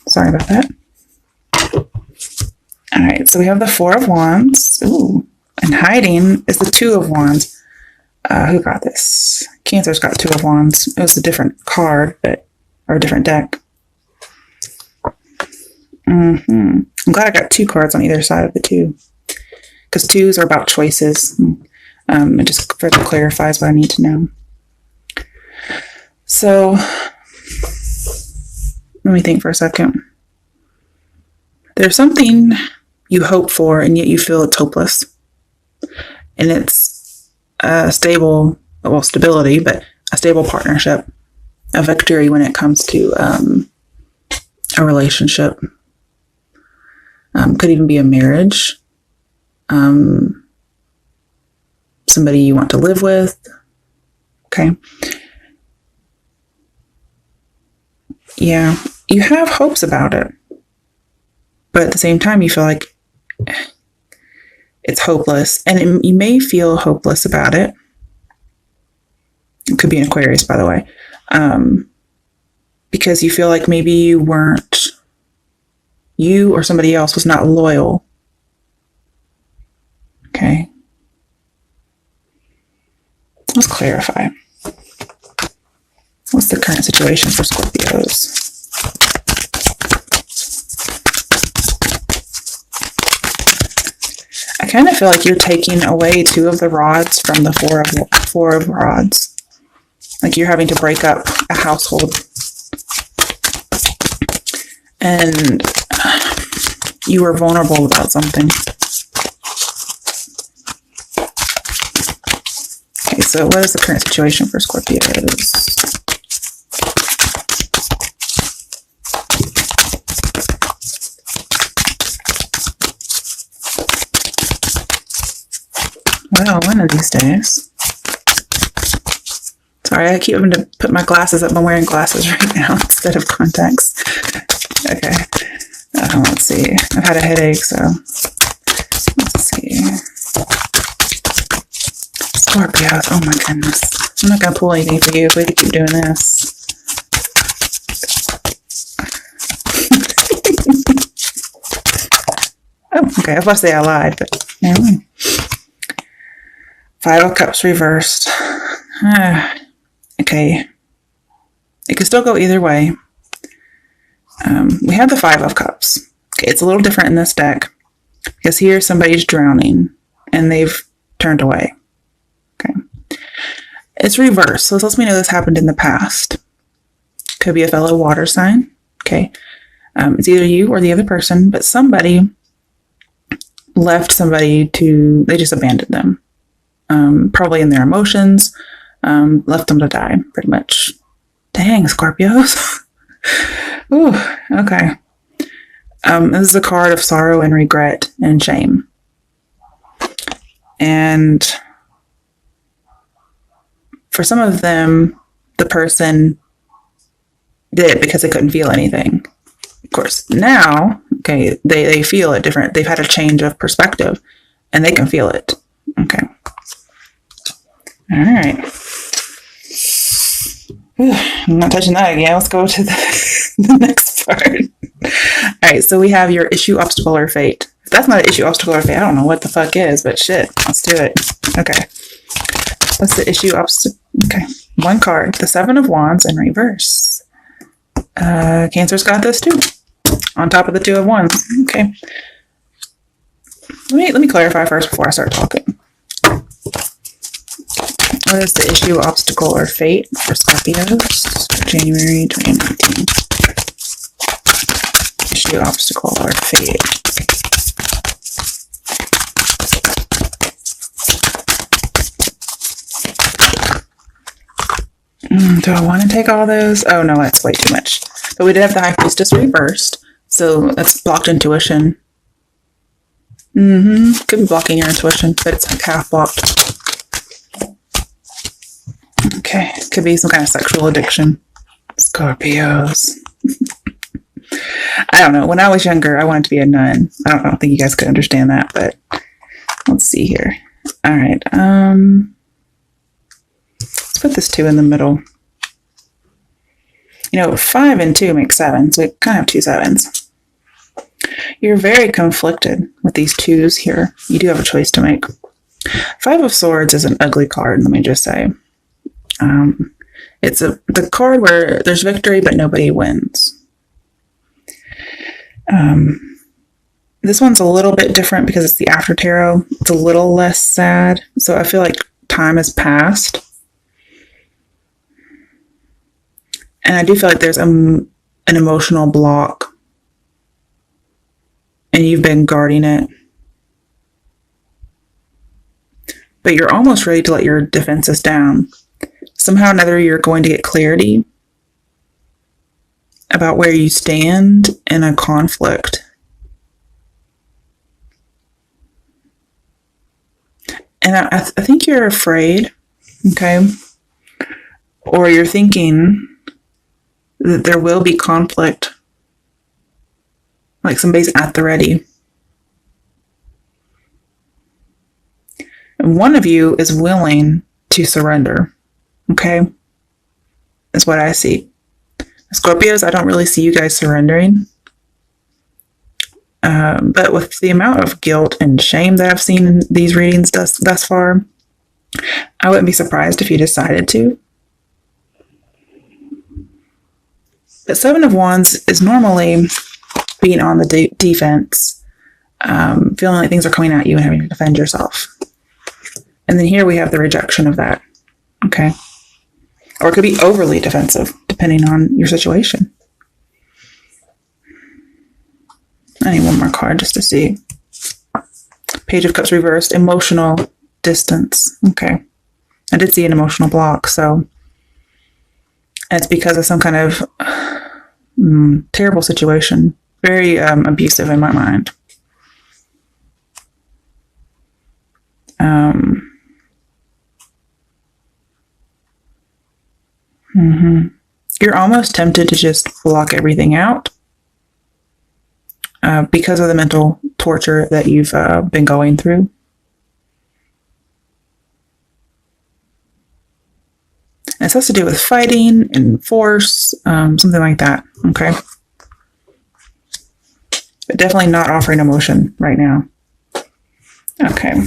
Sorry about that. All right, so we have the Four of Wands. Ooh, and hiding is the Two of Wands. Who got this? Cancer's got Two of Wands. It was a different card, or a different deck. I'm glad I got two cards on either side of the two, because twos are about choices. It just further clarifies what I need to know. So, let me think for a second. There's something you hope for, and yet you feel it's hopeless. And it's a stability, but a stable partnership, a victory when it comes to a relationship. Could even be a marriage. Somebody you want to live with. Okay. Yeah, you have hopes about it. But at the same time, you feel like it's hopeless. And you may feel hopeless about it. It could be an Aquarius, by the way. Because you feel like maybe you or somebody else was not loyal. Okay. Let's clarify. What's the current situation for Scorpios? I kind of feel like you're taking away two of the rods from the four of rods. Like you're having to break up a household. And you were vulnerable about something. Okay, so what is the current situation for Scorpios? Well, one of these days. Sorry, I keep having to put my glasses up. I'm wearing glasses right now instead of contacts. Okay. Let's see. I've had a headache, so let's see. Scorpios. Oh my goodness. I'm not going to pull anything for you if we could keep doing this. Oh, okay. I was about to say I lied, but never mind. Five of Cups reversed. Okay. It could still go either way. We have the Five of Cups. Okay, it's a little different in this deck because here somebody's drowning and they've turned away. Okay. It's reversed, so this lets me know this happened in the past. Could be a fellow water sign. Okay. It's either you or the other person, but somebody left somebody they just abandoned them. Probably in their emotions, left them to die, pretty much. Dang, Scorpios. Ooh, okay. This is a card of sorrow and regret and shame. And for some of them, the person did it because they couldn't feel anything. Of course, now, okay, they feel it different. They've had a change of perspective and they can feel it. Okay. All right. I'm not touching that again. Let's go to the next part. All right, so we have your issue, obstacle, or fate. If that's not an issue, obstacle, or fate, I don't know what the fuck is, but shit, let's do it. Okay. What's the issue, obstacle? Okay, one card, the Seven of Wands in reverse. Cancer's got this too, on top of the Two of Wands. Okay. Let me clarify first before I start talking. What is the issue, obstacle, or fate for Scorpios for January 2019? Issue, obstacle, or fate. Do I want to take all those? Oh no, that's way too much. But we did have the High Priestess reversed, so that's blocked intuition. Could be blocking your intuition, but it's like half blocked. Okay, could be some kind of sexual addiction. Scorpios. I don't know. When I was younger, I wanted to be a nun. I don't think you guys could understand that, but let's see here. All right. Let's put this two in the middle. You know, 5 and 2 make 7, so we kind of have 2 7s. You're very conflicted with these 2s here. You do have a choice to make. 5 of Swords is an ugly card, let me just say. It's the card where there's victory, but nobody wins. This one's a little bit different because it's the after tarot. It's a little less sad. So I feel like time has passed. And I do feel like there's an emotional block. And you've been guarding it. But you're almost ready to let your defenses down. Somehow or another, you're going to get clarity about where you stand in a conflict. And I think you're afraid, okay? Or you're thinking that there will be conflict. Like somebody's at the ready. And one of you is willing to surrender, okay? That's what I see. Scorpios, I don't really see you guys surrendering. But with the amount of guilt and shame that I've seen in these readings thus far, I wouldn't be surprised if you decided to. But 7 of Wands is normally being on the defense, feeling like things are coming at you and having to defend yourself. And then here we have the rejection of that, okay? Or it could be overly defensive, depending on your situation. I need one more card just to see. Page of Cups reversed, emotional distance. Okay. I did see an emotional block, so it's because of some kind of terrible situation. Very abusive in my mind. You're almost tempted to just block everything out. Because of the mental torture that you've been going through. And this has to do with fighting and force, something like that, okay? But definitely not offering emotion right now. Okay.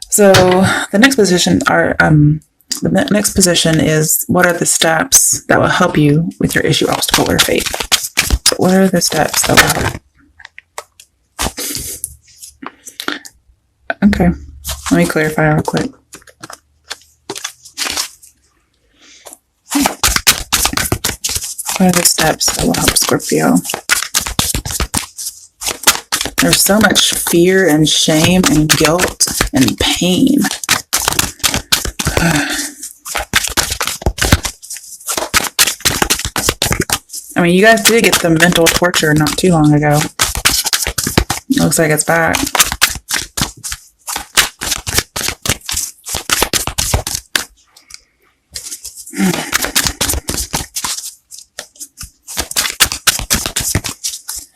So the next position is, what are the steps that will help you with your issue, obstacle, or fate? So what are the steps that will help? Okay, let me clarify real quick. What are the steps that will help Scorpio? There's so much fear and shame and guilt and pain. I mean, you guys did get the mental torture not too long ago. It looks like it's back.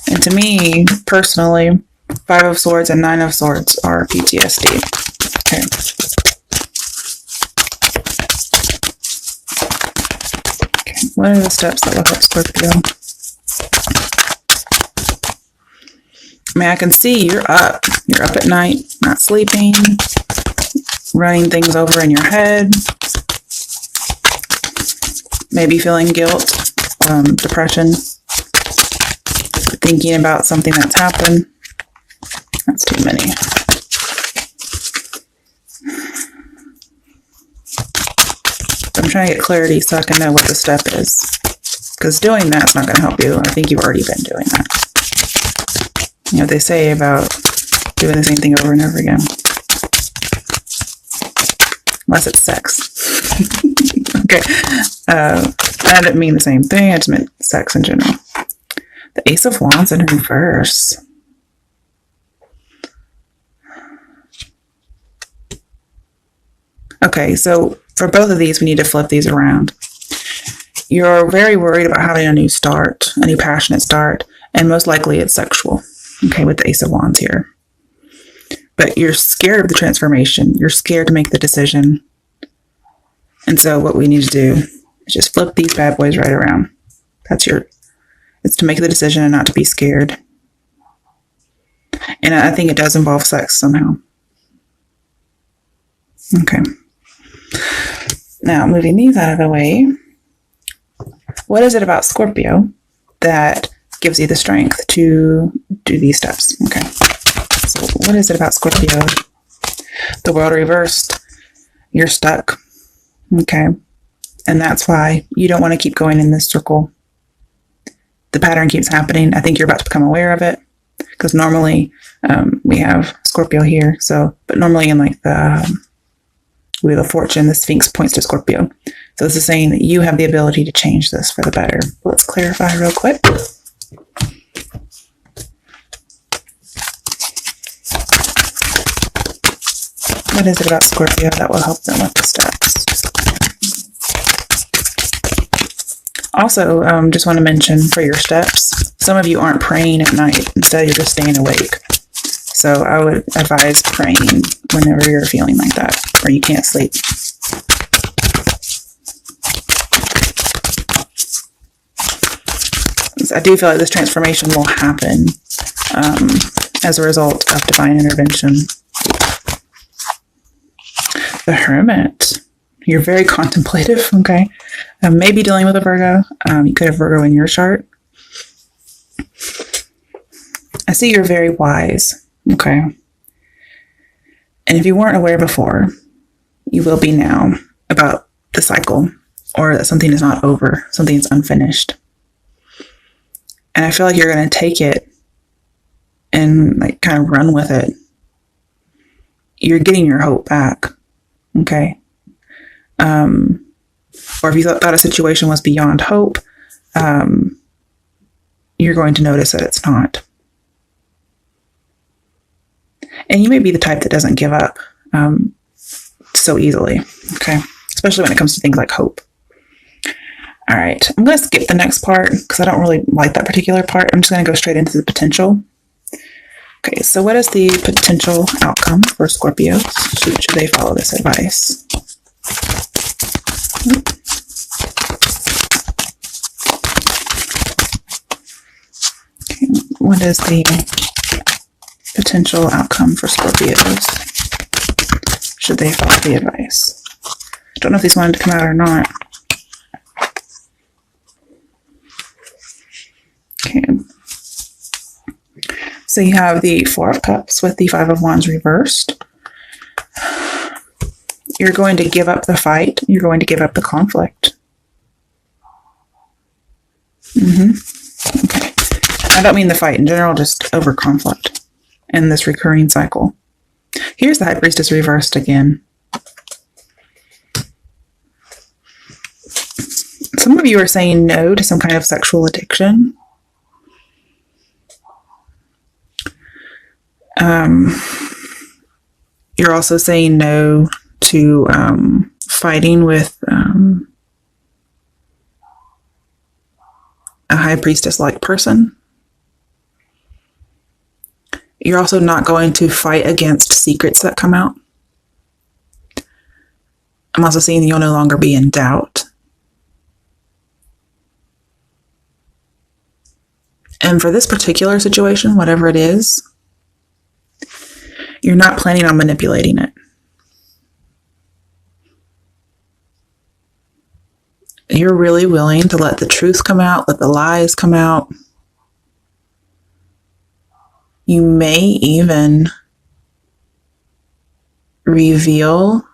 And to me, personally, 5 of Swords and 9 of Swords are PTSD. Okay. What are the steps that will help Scorpio? I mean, I can see you're up. You're up at night, not sleeping, running things over in your head, maybe feeling guilt, depression, thinking about something that's happened. That's too many. I'm trying to get clarity so I can know what the step is. Because doing that's not going to help you. I think you've already been doing that. You know what they say about doing the same thing over and over again. Unless it's sex. Okay. I didn't mean the same thing. I just meant sex in general. The Ace of Wands in reverse. Okay, so for both of these, we need to flip these around. You're very worried about having a new start, a new passionate start, and most likely it's sexual, okay, with the Ace of Wands here. But you're scared of the transformation. You're scared to make the decision. And so what we need to do Just flip these bad boys right around. It's to make the decision and not to be scared. And I think it does involve sex somehow. Okay. Now, moving these out of the way. What is it about Scorpio that gives you the strength to do these steps? Okay. So what is it about Scorpio? The world reversed. You're stuck. Okay. And that's why you don't want to keep going in this circle. The pattern keeps happening. I think you're about to become aware of it. Because normally we have Scorpio here. But normally in like the Wheel of Fortune, the Sphinx points to Scorpio. So this is saying that you have the ability to change this for the better. Let's clarify real quick. What is it about Scorpio that will help them with the steps? Also, just want to mention for your steps, some of you aren't praying at night. Instead, you're just staying awake. So I would advise praying whenever you're feeling like that or you can't sleep. I do feel like this transformation will happen as a result of divine intervention. The Hermit. You're very contemplative, okay? Maybe dealing with a Virgo. You could have Virgo in your chart. I see you're very wise, okay? And if you weren't aware before, you will be now about the cycle or that something is not over, something is unfinished. And I feel like you're going to take it and like kind of run with it. You're getting your hope back, okay? Or if you thought a situation was beyond hope, you're going to notice that it's not. And you may be the type that doesn't give up so easily, okay? Especially when it comes to things like hope. All right, I'm going to skip the next part because I don't really like that particular part. I'm just going to go straight into the potential. Okay, so what is the potential outcome for Scorpios? Should they follow this advice? Okay, what is the potential outcome for Scorpios? Should they follow the advice? Don't know if these wanted to come out or not. Okay. So you have the Four of Cups with the Five of Wands reversed. You're going to give up the fight. You're going to give up the conflict. Okay. I don't mean the fight in general, just over conflict in this recurring cycle. Here's the High Priestess reversed again. Some of you are saying no to some kind of sexual addiction. You're also saying no to fighting with a High Priestess-like person. You're also not going to fight against secrets that come out. I'm also seeing that you'll no longer be in doubt. And for this particular situation, whatever it is, you're not planning on manipulating it. You're really willing to let the truth come out, let the lies come out. You may even reveal,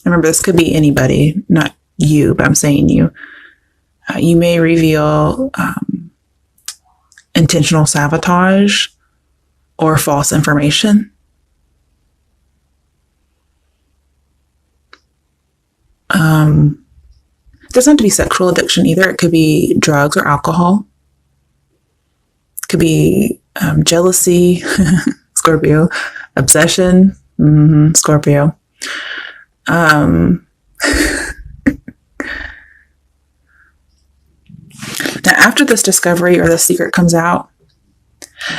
remember this could be anybody, not you, but I'm saying you. You may reveal intentional sabotage or false information. It doesn't have to be sexual addiction either. It could be drugs or alcohol. It could be jealousy, Scorpio, obsession, Scorpio. Now, after this discovery or the secret comes out,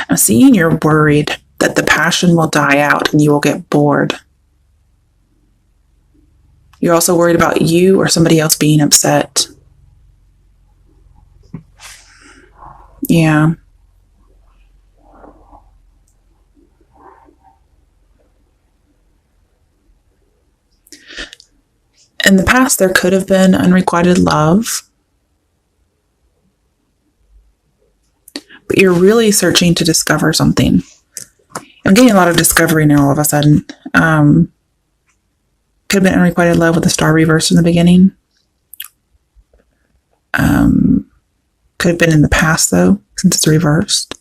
I'm seeing you're worried that the passion will die out and you will get bored. You're also worried about you or somebody else being upset. Yeah. In the past, there could have been unrequited love. But you're really searching to discover something. I'm getting a lot of discovery now all of a sudden. Could have been unrequited love with the star reversed in the beginning. Could have been in the past, though, since it's reversed.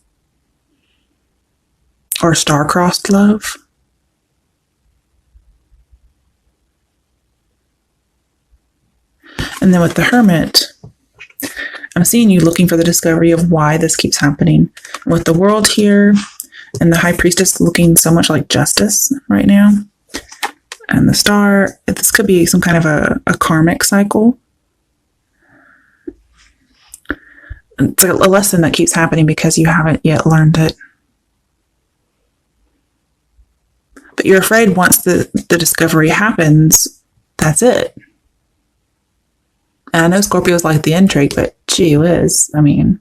Or star-crossed love. And then with the Hermit, I'm seeing you looking for the discovery of why this keeps happening. With the World here and the High Priestess looking so much like justice right now. And the Star, this could be some kind of a karmic cycle. It's like a lesson that keeps happening because you haven't yet learned it. But you're afraid once the discovery happens, that's it. And I know Scorpios like the intrigue, but gee whiz, I mean,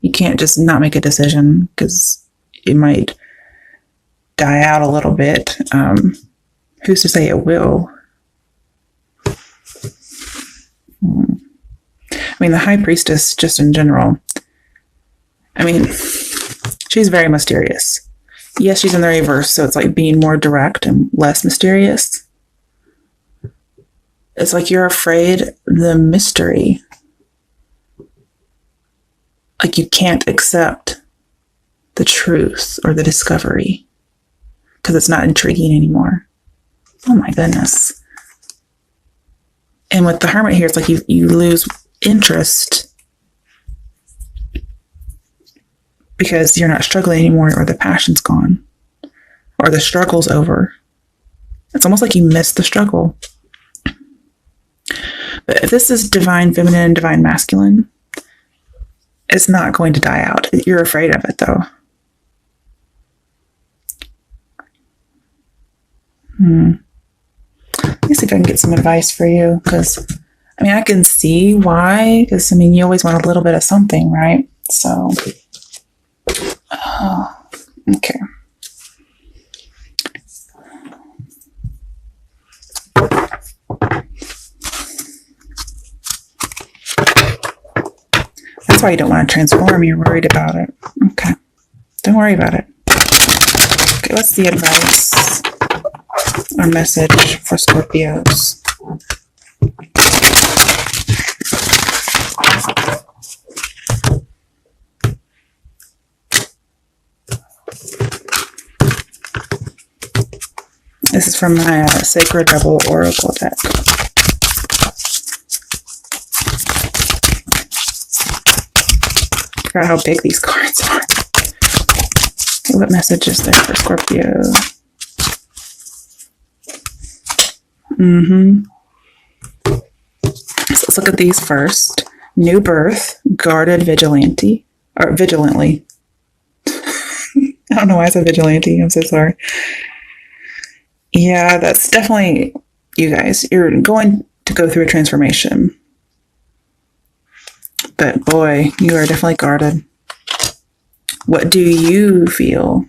you can't just not make a decision because it might die out a little bit. Who's to say it will? I mean, the High Priestess, just in general, I mean, she's very mysterious. Yes, she's in the reverse, so it's like being more direct and less mysterious. It's like you're afraid the mystery. Like you can't accept the truth or the discovery because it's not intriguing anymore. Oh my goodness. And with the Hermit here, it's like you lose interest because you're not struggling anymore, or the passion's gone, or the struggle's over. It's almost like you miss the struggle. But if this is divine feminine and divine masculine, it's not going to die out. You're afraid of it, though. Let me see if I can get some advice for you, because, I mean, I can see why, because, I mean, you always want a little bit of something, right? So, okay. That's why you don't want to transform. You're worried about it. Okay. Don't worry about it. Okay, what's the advice or message for Scorpios? This is from my Sacred Rebel Oracle deck. I forgot how big these cards are. Okay, what message is there for Scorpio? So let's look at these first. New birth, guarded vigilante, or vigilantly. I don't know why I said vigilante. I'm so sorry. Yeah, that's definitely you guys. You're going to go through a transformation. But boy, you are definitely guarded. What do you feel?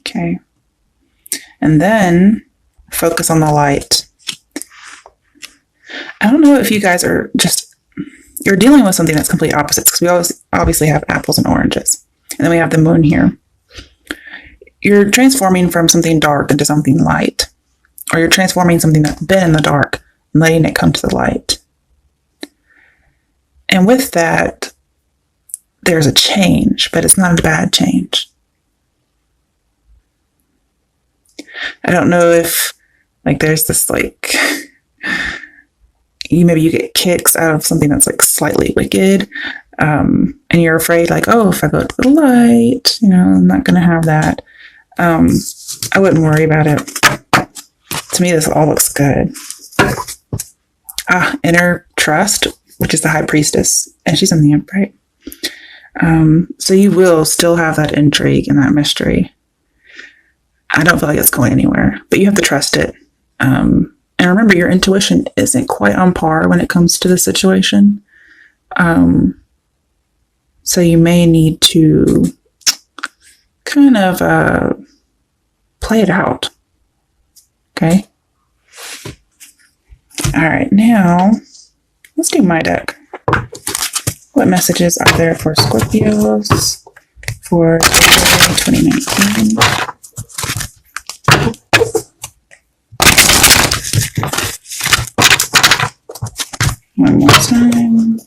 Okay. And then focus on the light. I don't know if you guys are just, you're dealing with something that's complete opposites, because we always obviously have apples and oranges. And then we have the moon here. You're transforming from something dark into something light. Or you're transforming something that's been in the dark and letting it come to the light. And with that, there's a change, but it's not a bad change. I don't know if, like, there's this, like, maybe you get kicks out of something that's, like, slightly wicked, and you're afraid, like, oh, if I go to the light, you know, I'm not going to have that. I wouldn't worry about it. To me, this all looks good. Inner trust, which is the High Priestess, and she's in the upright. So you will still have that intrigue and that mystery. I don't feel like it's going anywhere, but you have to trust it. And remember, your intuition isn't quite on par when it comes to the situation. So you may need to kind of play it out. Okay. All right, now let's do my deck. What messages are there for Scorpios for February 2019? One more time.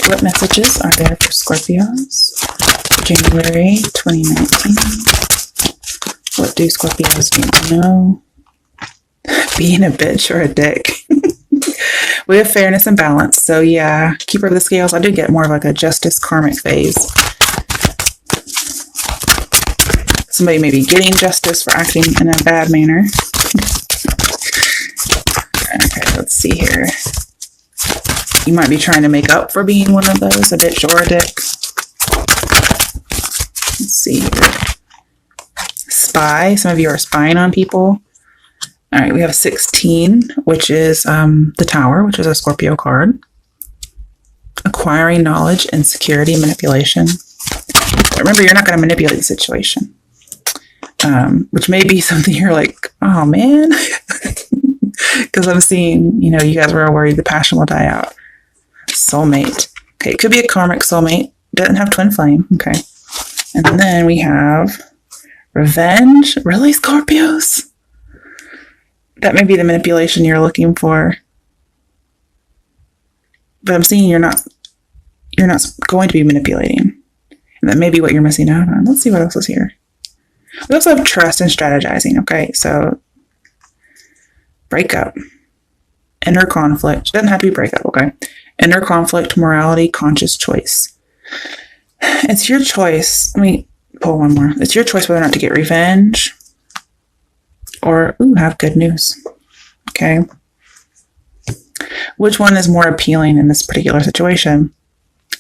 What messages are there for Scorpios for January 2019? What do Scorpios need to know? Being a bitch or a dick. We have fairness and balance. So yeah, keeper of the scales. I do get more of like a justice karmic phase. Somebody may be getting justice for acting in a bad manner. Okay, let's see here. You might be trying to make up for being one of those, a bitch or a dick. Let's see here. Spy. Some of you are spying on people. All right, we have 16, which is the Tower, which is a Scorpio card. Acquiring knowledge, insecurity, manipulation. But remember, you're not going to manipulate the situation. Which may be something you're like, oh man. Because I'm seeing, you guys were worried the passion will die out. Soulmate. Okay, it could be a karmic soulmate. Doesn't have twin flame. Okay. And then we have revenge. Really, Scorpios? That may be the manipulation you're looking for. But I'm seeing you're not going to be manipulating. And that may be what you're missing out on. Let's see what else is here. We also have trust and strategizing. Okay, so breakup. Inner conflict. Doesn't have to be breakup, okay? Inner conflict, morality, conscious choice. It's your choice. Let me pull one more. It's your choice whether or not to get revenge or have good news. Okay. Which one is more appealing in this particular situation?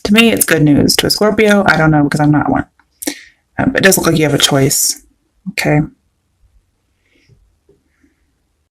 To me, it's good news. To a Scorpio, I don't know because I'm not one. But it does look like you have a choice. Okay.